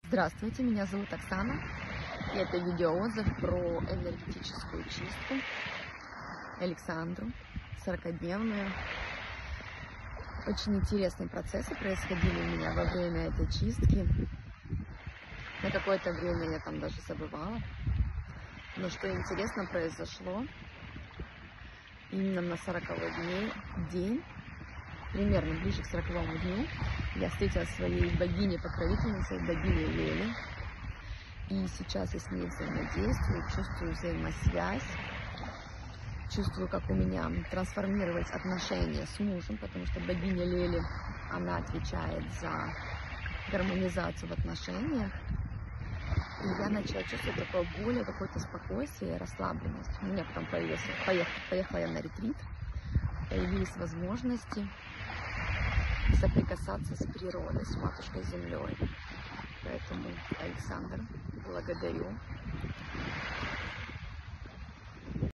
Здравствуйте, меня зовут Оксана, и это видеоотзыв про энергетическую чистку Александру, 40-дневную. Очень интересные процессы происходили у меня во время этой чистки. На какое-то время я там даже забывала. Но что интересно произошло, именно на 40-й день, примерно ближе к 40-му дню, я встретила своей богиней-покровительницей, богиней Лели. И сейчас я с ней взаимодействую, чувствую взаимосвязь, чувствую, как у меня трансформировались отношения с мужем, потому что богиня Лели, она отвечает за гармонизацию в отношениях. И я начала чувствовать такое более какое-то спокойствие, расслабленность. У меня потом поехала я на ретрит, появились возможности соприкасаться с природой, с Матушкой Землей. Поэтому, Александр, благодарю